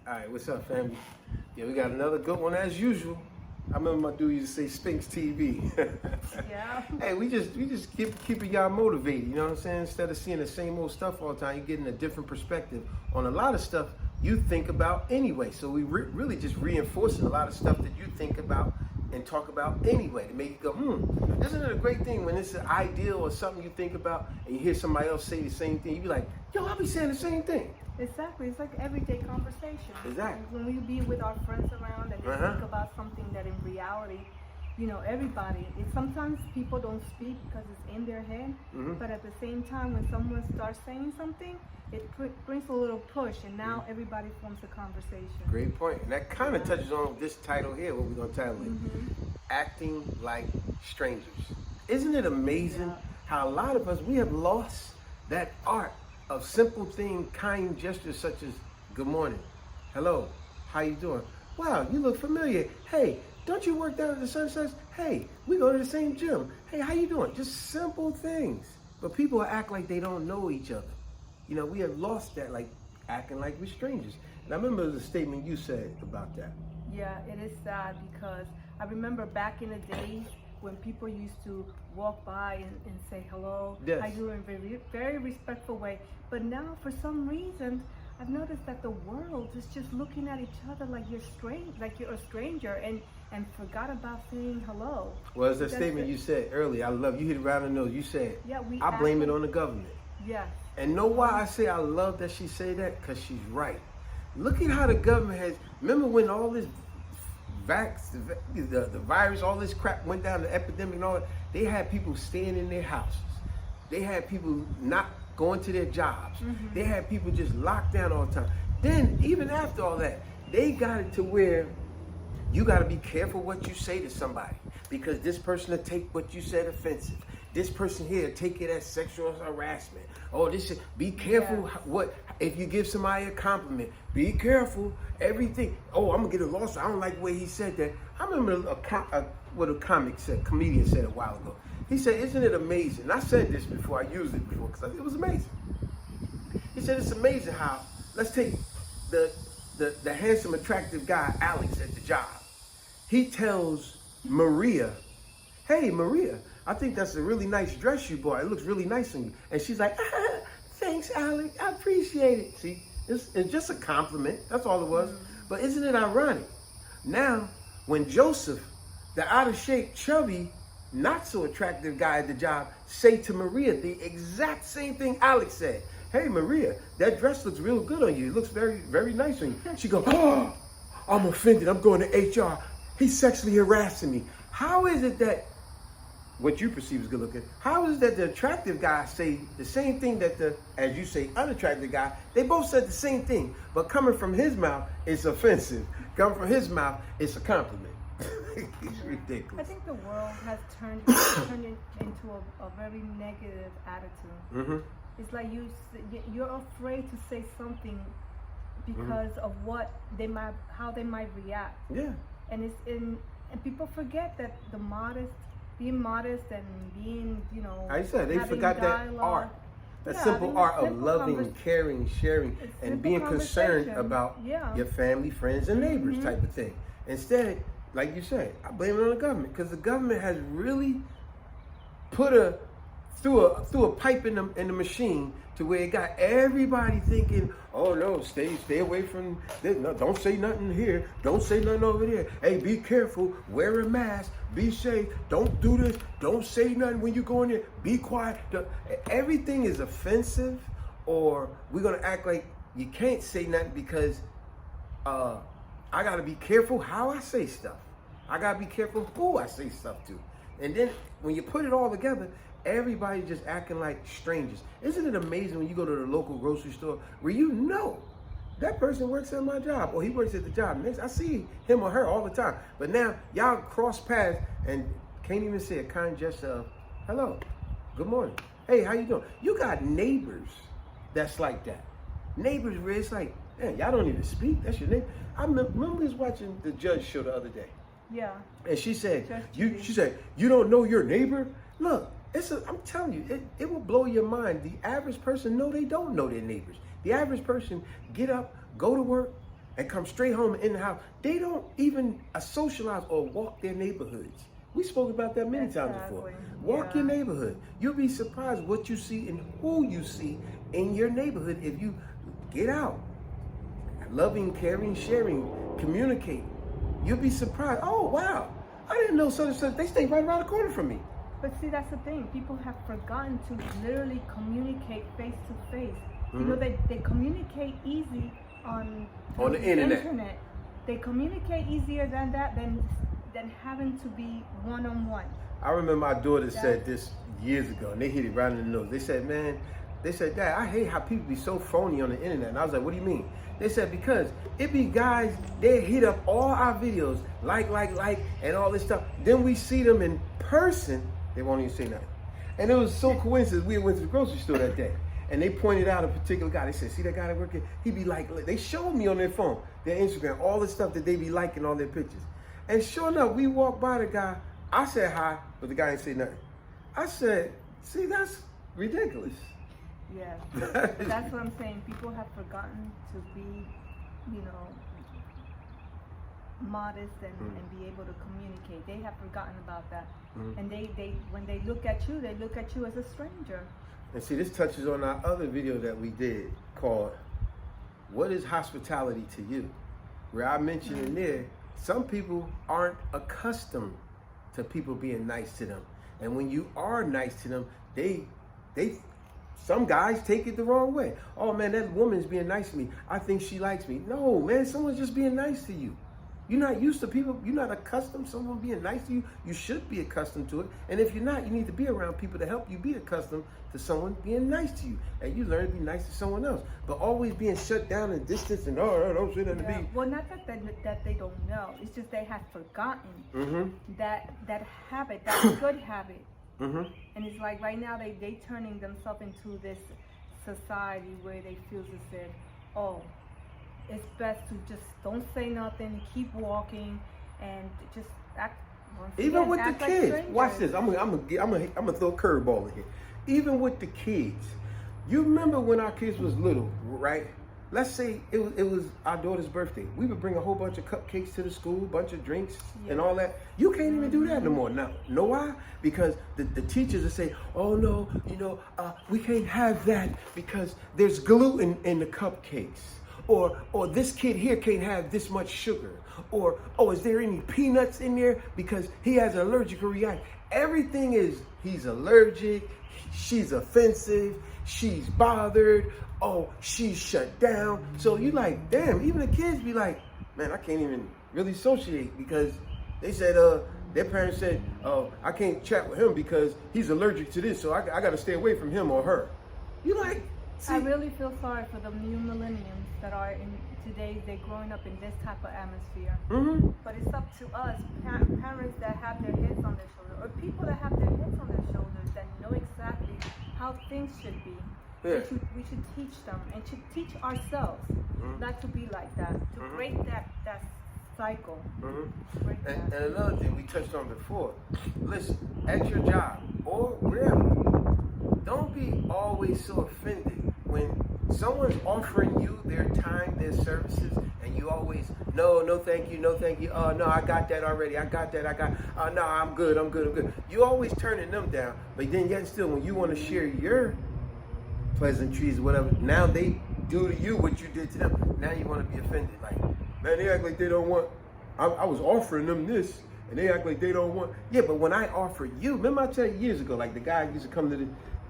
All right, what's up, family? Yeah, we got another good one as usual. I remember my dude used to say Spinks TV. Yeah. Hey, we just keeping y'all motivated. You know what I'm saying? Instead of seeing the same old stuff all the time, you're getting a different perspective on a lot of stuff you think about anyway. So we really just reinforcing a lot of stuff that you think about and talk about anyway to make you go, Isn't it a great thing when it's an ideal or something you think about and you hear somebody else say the same thing? You be like, yo, I'll be saying the same thing. Exactly. It's like everyday conversation. Exactly. When we be with our friends around and they think about something that in reality, everybody, sometimes people don't speak because it's in their head, but at the same time, when someone starts saying something, it brings a little push, and now everybody forms a conversation. Great point. And that kind of touches on this title here, what we're going to title it. Acting like strangers. Isn't it amazing how a lot of us, we have lost that art of simple thing, kind gestures such as good morning, hello, how you doing? Wow, you look familiar. Hey, don't you work down at the Sunsets? Hey, we go to the same gym. Hey, how you doing? Just simple things. But people act like they don't know each other. We have lost that, like acting like we're strangers. And I remember the statement you said about that. Yeah, it is sad because I remember back in the days when people used to walk by and say hello, Yes. how you doing, in a very, very respectful way. But now, for some reason, I've noticed that the world is just looking at each other like you're a stranger, and forgot about saying hello. Well, it's a statement you said earlier. I love you. Hit it right on the nose. You said, I blame it on the government. Yes. And know why I say I love that she say that? Because she's right. Look at how the government has. Remember when all this the virus, all this crap went down, the epidemic and all that? They had people staying in their houses. They had people not going to their jobs. They had people just locked down all the time. Then, even after all that, they got it to where you got to be careful what you say to somebody, because this person will take what you said offensive. This person here take it as sexual harassment. Oh, be careful what if you give somebody a compliment. Be careful everything. Oh, I'm gonna get a loss. I don't like the way he said that. I remember what a comedian said a while ago. He said, "Isn't it amazing?" And I said this before. I used it before because it was amazing. He said, "It's amazing how, let's take the handsome, attractive guy Alex at the job. He tells Maria, 'Hey, Maria, I think that's a really nice dress you bought. It looks really nice on you.' And she's like, 'Thanks, Alex. I appreciate it.' See, it's just a compliment. That's all it was. But isn't it ironic? Now, when Joseph, the out of shape, chubby, not so attractive guy at the job, say to Maria the exact same thing Alex said. 'Hey, Maria, that dress looks real good on you. It looks very, very nice on you.' She goes, 'Oh, I'm offended. I'm going to HR. He's sexually harassing me.' How is it that what you perceive as good looking, how is it that the attractive guy say the same thing that the, as you say, unattractive guy, they both said the same thing, but coming from his mouth, it's offensive. Coming from his mouth, it's a compliment." It's ridiculous. I think the world has turned it into a very negative attitude. It's like you're afraid to say something because of how they might react. Yeah. And people forget that being modest and being, I said they forgot dialogue, that art, that simple art of loving, caring, sharing, and being concerned about your family, friends, and neighbors type of thing. Instead, like you said, I blame it on the government, because the government has really put through a pipe in the machine to where it got everybody thinking, "Oh no, stay away from this. No, don't say nothing here. Don't say nothing over there. Hey, be careful. Wear a mask. Be safe. Don't do this. Don't say nothing when you go in there. Be quiet." Everything is offensive, or we're gonna act like you can't say nothing because I gotta be careful how I say stuff. I gotta be careful who I say stuff to. And then when you put it all together, everybody just acting like strangers. Isn't it amazing when you go to the local grocery store where that person works at my job, or he works at the job next? I see him or her all the time. But now y'all cross paths and can't even say a kind gesture of hello, good morning, hey, how you doing? You got neighbors that's like that. Neighbors where it's like, man, y'all don't even speak. That's your neighbor. I remember we was watching the Judge show the other day. Yeah. And she said, she said, "You don't know your neighbor?" Look, I'm telling you, it will blow your mind. The average person, no, they don't know their neighbors. The average person get up, go to work, and come straight home in the house. They don't even socialize or walk their neighborhoods. We spoke about that many times before. Walk your neighborhood. You'll be surprised what you see and who you see in your neighborhood if you get out. Loving, caring, sharing, communicate. You'll be surprised. Oh, wow. I didn't know such and such. They stay right around the corner from me. But see, that's the thing. People have forgotten to literally communicate face to face. You know, they communicate easy on the internet. They communicate easier than that than having to be one-on-one. I remember my daughter said this years ago, and they hit it right in the nose. They said, man, Dad, I hate how people be so phony on the internet. And I was like, what do you mean? They said, because it be guys, they hit up all our videos, like, and all this stuff. Then we see them in person, they won't even say nothing. And it was so coincidence, we went to the grocery store that day. And they pointed out a particular guy. They said, see that guy that working? He be like, they showed me on their phone, their Instagram, all the stuff that they be liking on their pictures. And sure enough, we walked by the guy. I said hi, but the guy didn't say nothing. I said, see, that's ridiculous. Yeah, that's what I'm saying. People have forgotten to be, modest and be able to communicate. They have forgotten about that. And they when they look at you as a stranger. And see, this touches on our other video that we did called, What is Hospitality to You? Where I mentioned in there, some people aren't accustomed to people being nice to them. And when you are nice to them, some guys take it the wrong way. Oh man, that woman's being nice to me. I think she likes me. No, man, someone's just being nice to you. You're not used to people, you're not accustomed to someone being nice to you. You should be accustomed to it. And if you're not, you need to be around people to help you be accustomed to someone being nice to you. And you learn to be nice to someone else. But always being shut down and distance and don't say that to me. Well, not that they don't know. It's just they have forgotten that habit, that good habit. And it's like right now they turning themselves into this society where they feel as if, oh, it's best to just don't say nothing, keep walking, and just act. Even with the kids, like watch this. I'm gonna throw a curveball in here. Even with the kids, you remember when our kids was little, right? Let's say it was our daughter's birthday. We would bring a whole bunch of cupcakes to the school, bunch of drinks and all that. You can't even do that no more now. Know why? Because the teachers will say, oh no, we can't have that because there's gluten in the cupcakes. Or this kid here can't have this much sugar. Or, oh, is there any peanuts in there? Because he has an allergic reaction. Everything is, he's allergic, she's offensive, she's bothered, oh, she's shut down. So you like, damn, even the kids be like, man, I can't even really associate because they said, their parents said, oh, I can't chat with him because he's allergic to this, so I got to stay away from him or her. You like, see? I really feel sorry for the new millennials that are in today. They're growing up in this type of atmosphere. But it's up to us, parents that have their heads on their shoulders, or people that have their heads on their shoulders that know exactly how things should be. Yeah. We should teach them and should teach ourselves not to be like that, to break that cycle. And another thing we touched on before, listen, at your job or wherever, don't be always so offended when someone's offering you their time, their services, and you always, no thank you, no thank you, no, I got that already, no, I'm good. You always turning them down, but then yet still when you want to share your pleasantries or whatever, now they do to you what you did to them. Now you want to be offended. Like, man, they act like they don't want, I was offering them this, and they act like they don't want. Yeah, but when I offer you, remember I told you years ago, like the guy used to come to the,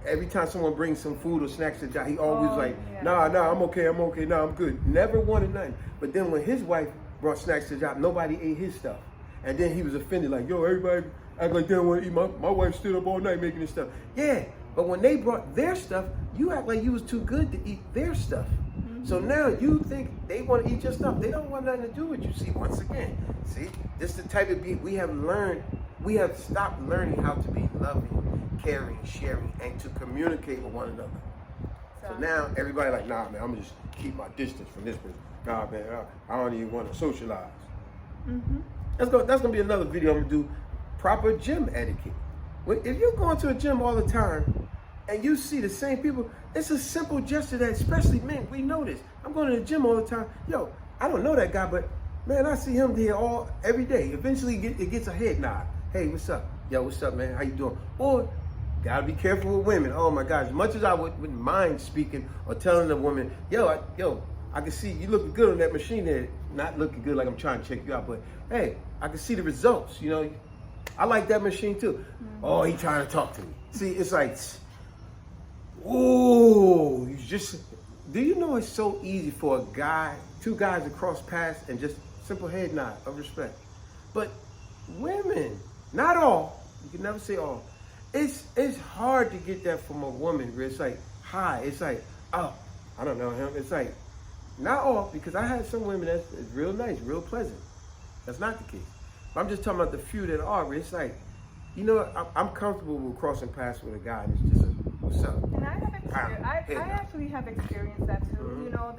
every time someone brings some food or snacks to the job, he always nah, I'm okay, nah, I'm good. Never wanted nothing. But then when his wife brought snacks to the job, nobody ate his stuff. And then he was offended, like, yo, everybody act like they don't want to eat. My wife stood up all night making this stuff. Yeah, but when they brought their stuff, you act like you was too good to eat their stuff. So now you think they want to eat your stuff. They don't want nothing to do with you. See, once again, this is the type of beat we have stopped learning how to be loving, caring, sharing, and to communicate with one another. So now everybody like, nah, man, I'm gonna just keep my distance from this person. Nah, man, I don't even want to socialize. That's gonna be another video I'm gonna do. Proper gym etiquette. If you're going to a gym all the time and you see the same people, it's a simple gesture that, especially men, we know this. I'm going to the gym all the time. Yo, I don't know that guy, but man, I see him there every day. Eventually, it gets a head nod. Hey, what's up? Yo, what's up, man? How you doing? Or gotta be careful with women. Oh my God! As much as I wouldn't mind speaking or telling a woman, yo, I can see you looking good on that machine there. Not looking good like I'm trying to check you out, but hey, I can see the results. You know, I like that machine too. Oh, he trying to talk to me. See, it's like, ooh, do you know it's so easy for a guy, two guys to cross paths and just simple head nod of respect? But women, not all, you can never say all. It's hard to get that from a woman where it's like, hi, it's like, oh, I don't know him. It's like, not all, because I had some women that's real nice, real pleasant. That's not the case. But I'm just talking about the few that are, where it's like, you know, I'm comfortable with crossing paths with a guy and it's just what's up? And I have experience. I actually have experienced that too. Mm-hmm. You know,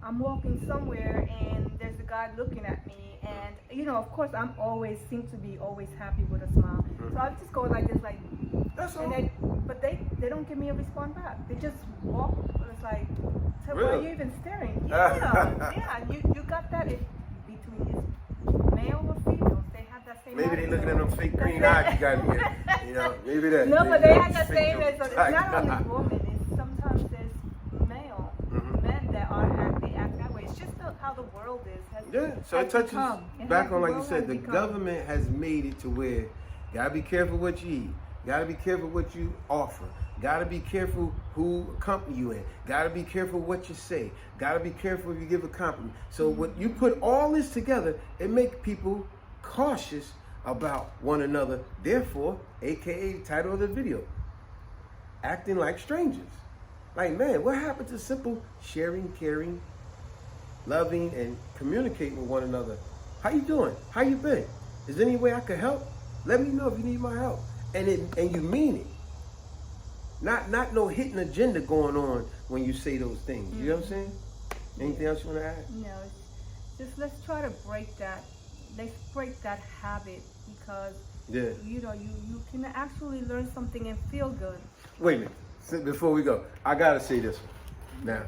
I'm walking somewhere and there's a guy looking at me, and you know, of course, I'm always seem to be always happy with a smile. Mm-hmm. So I just go like this, like, That's all. and but they don't give me a response back. They just walk. It's like, so why are Really? you even staring? Yeah, you got that between his male or female. They have that same. Maybe they attitude. looking at them fake green eyes you got here. You know, maybe that. No, but they have the fake same. them. It's not only women. It's sometimes there's male men that they act that way. It's just how the world is. Yeah, so it touches back on, like you said, the become. government has made it to where you gotta be careful what you eat, gotta be careful what you offer, gotta be careful who company you in, gotta be careful what you say, gotta be careful if you give a compliment. So when you put all this together, it makes people cautious about one another. Therefore, AKA the title of the video, acting like strangers. Like, man, what happened to simple sharing, caring, loving, and communicating with one another? How you doing? How you been? Is there any way I could help? Let me know if you need my help. And you mean it. Not no hidden agenda going on when you say those things. You know what I'm saying? Anything else you want to add? No, just let's try to break that. Let's break that habit, because you know you can actually learn something and feel good. Wait a minute. Before we go, I gotta say this one.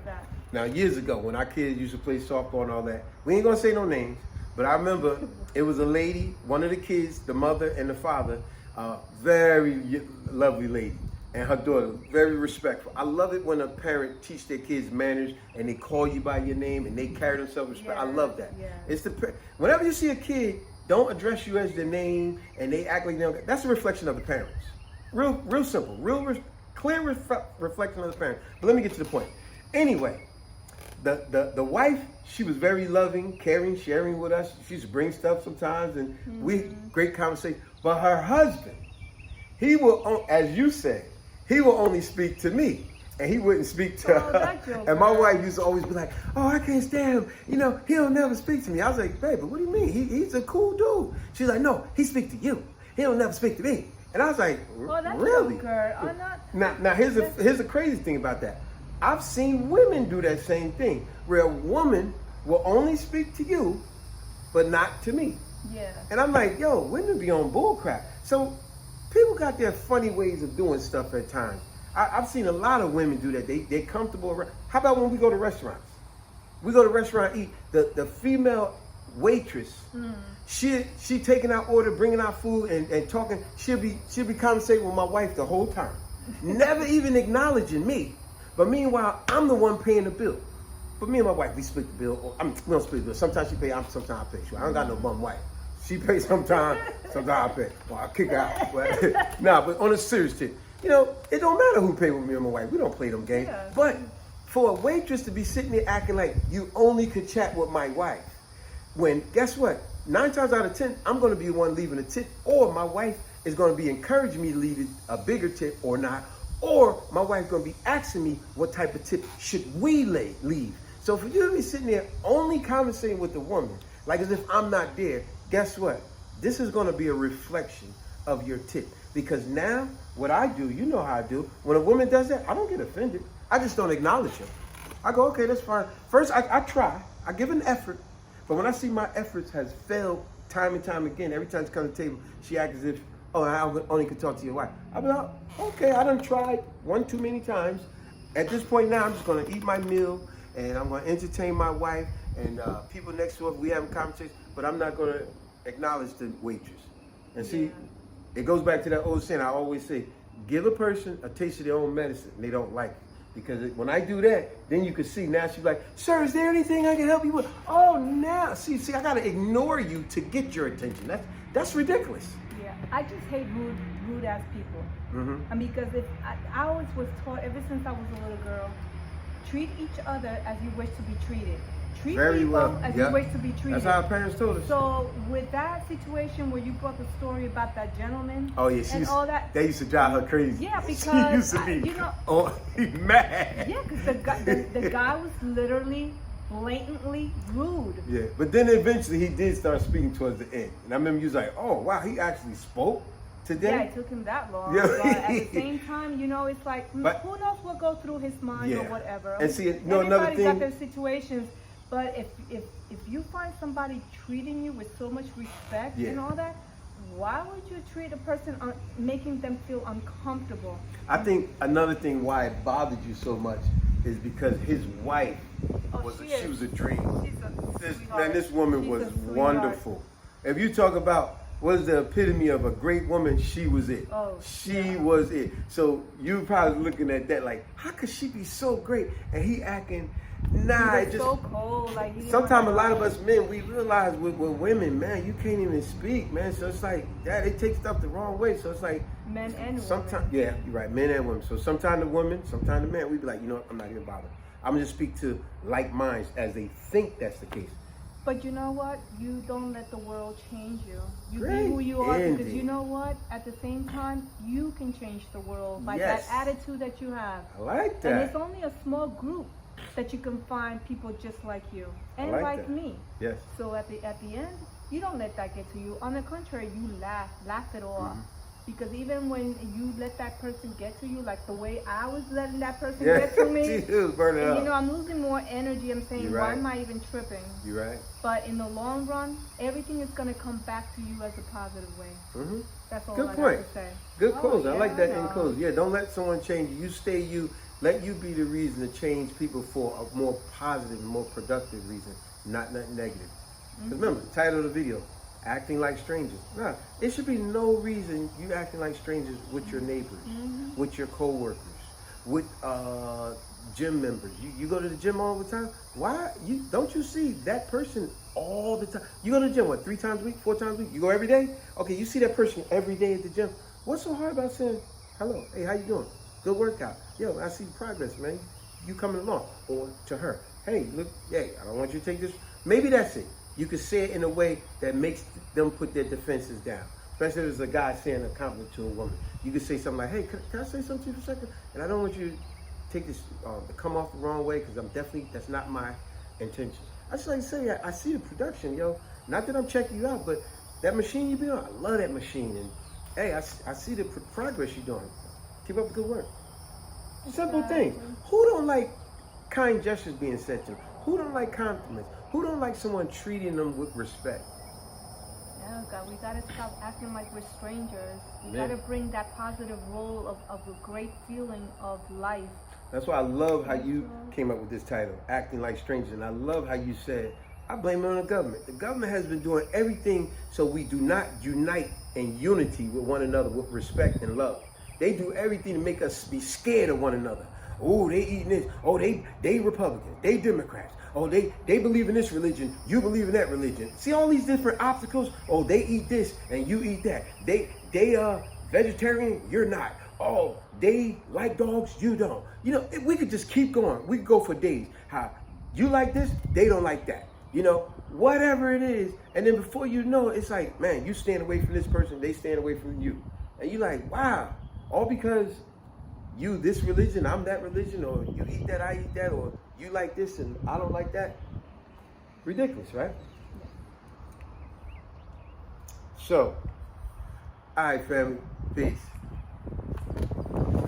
Now, years ago, when our kids used to play softball and all that, we ain't gonna say no names, but I remember it was a lady, one of the kids, the mother and the father, very lovely lady, and her daughter, very respectful. I love it when a parent teach their kids manners and they call you by your name and they carry themselves with respect. I love that. Yeah. It's whenever you see a kid don't address you as their name and they act like they don't, that's a reflection of the parents. Real simple, clear reflection of the parents. But let me get to the point. Anyway, the wife, she was very loving, caring, sharing with us. She used to bring stuff sometimes, and we great conversation. But her husband, he will, as you said, he will only speak to me, and he wouldn't speak to her. And my wife used to always be like, "Oh, I can't stand him. You know, he'll never speak to me." I was like, "Baby, what do you mean? He's a cool dude." She's like, "No, he speaks to you. He'll never speak to me." And I was like, "Really?" Now here's the crazy thing about that. I've seen women do that same thing, where a woman will only speak to you, but not to me. Yeah. And I'm like, yo, women be on bull crap. So people got their funny ways of doing stuff at times. I've seen a lot of women do that. They're comfortable around. How about when we go to restaurants? We go to a restaurant, eat. The female waitress, she taking our order, bringing our food, and talking. She'll be conversating with my wife the whole time, never even acknowledging me. But meanwhile, I'm the one paying the bill. But me and my wife, we split the bill. We don't split the bill. Sometimes she pays, sometimes I pay. I don't got no bum wife. She pays sometimes I pay. Well, I kick her out. But, but on a serious tip, you know, it don't matter who pay with me and my wife. We don't play them games. Yeah. But for a waitress to be sitting there acting like you only could chat with my wife, when, guess what? 9 times out of 10, I'm going to be the one leaving a tip, or my wife is going to be encouraging me to leave a bigger tip or not, or my wife's going to be asking me what type of tip should we leave. So for you to be sitting there only conversating with the woman, like as if I'm not there, guess what? This is going to be a reflection of your tip. Because now, what I do, you know how I do, when a woman does that, I don't get offended. I just don't acknowledge her. I go, okay, that's fine. First, I try. I give an effort. But when I see my efforts has failed time and time again, every time she comes to the table, she acts as if, oh, I only can talk to your wife. I'll be like, okay, I done tried one too many times. At this point now, I'm just going to eat my meal and I'm going to entertain my wife and people next to us. We having conversations, but I'm not going to acknowledge the waitress. And see, it goes back to that old saying I always say, give a person a taste of their own medicine and they don't like it. Because when I do that, then you can see now she's like, sir, is there anything I can help you with? Oh, now, see, I got to ignore you to get your attention. That's ridiculous. Yeah, I just hate rude ass people. I mean, because I always was taught ever since I was a little girl, treat each other as you wish to be treated. Treat Very people well. as you wish to be treated. That's how our parents told us. So with that situation where you brought the story about that gentleman, oh yeah, and all that, they used to drive her crazy. Yeah, because she used to be, mad. Yeah, because the guy was literally blatantly rude. Yeah, but then eventually he did start speaking towards the end, and I remember you was like, oh wow, he actually spoke today. Yeah, it took him that long. Yeah. But at the same time, you know, it's like who knows what goes through his mind or whatever. And see, you know, another thing. Everybody's got their situations. But if you find somebody treating you with so much respect and all that, why would you treat a person making them feel uncomfortable? I think another thing why it bothered you so much is because his wife she was a dream. This woman was wonderful. If you talk about what is the epitome of a great woman, she was it. She was it. So you probably looking at that like, how could she be so great? And he acting. Nah, it just so cold. Like sometimes a lot of us men, we realize with women, man, you can't even speak, man. So it's like they take stuff the wrong way. So it's like men and sometimes, women. yeah, you're right, men and women. So sometimes the women, sometimes the men, we be like, you know what, I'm not even bothered. I'm gonna just speak to like minds as they think that's the case. But you know what? You don't let the world change you. You be who you are because you know what? At the same time, you can change the world by that attitude that you have. I like that. And it's only a small group that you can find people just like you and like me. Yes. So at the end, you don't let that get to you. On the contrary, you laugh it off. Because even when you let that person get to you, like the way I was letting that person get to me, you know, I'm losing more energy. I'm saying, why am I even tripping? You're right. But in the long run, everything is going to come back to you as a positive way. That's all I got to say. Good close. I like that in close. Yeah, don't let someone change you. You stay you. Let you be the reason to change people for a more positive, more productive reason, not negative. Because remember, the title of the video, acting like strangers. Nah, it should be no reason you acting like strangers with your neighbors, with your co-workers, with gym members. You go to the gym all the time. Why? Don't you see that person all the time? You go to the gym, what, 3 times a week, 4 times a week? You go every day? Okay, you see that person every day at the gym. What's so hard about saying, hello, hey, how you doing? Good workout. Yo, I see progress, man. You coming along. Or to her, hey, look, hey, I don't want you to take this. Maybe that's it. You could say it in a way that makes them put their defenses down. Especially if it's a guy saying a compliment to a woman. You could say something like, hey, can I say something to you for a second? And I don't want you to take this, to come off the wrong way, because that's not my intention. I just like to say, I see the production, yo. Not that I'm checking you out, but that machine you be on, I love that machine. And hey, I see the progress you're doing. Keep up the good work. Simple things. Who don't like kind gestures being said to them? Who don't like compliments? Who don't like someone treating them with respect? Yeah, God, we gotta stop acting like we're strangers. We gotta bring that positive role of a great feeling of life. That's why I love how you came up with this title, Acting Like Strangers. And I love how you said, I blame it on the government. The government has been doing everything so we do not unite in unity with one another with respect and love. They do everything to make us be scared of one another. Oh, they eating this. Oh, they Republicans. They Democrats. Oh, they believe in this religion. You believe in that religion. See all these different obstacles? Oh, they eat this and you eat that. They vegetarian, you're not. Oh, they like dogs, you don't. You know, we could just keep going. We could go for days. How you like this, they don't like that. You know, whatever it is. And then before you know, it's like, man, you stand away from this person, they stand away from you. And you're like, wow. All because you this religion, I'm that religion, or you eat that, I eat that, or you like this and I don't like that. Ridiculous, right? So, all right, family, peace.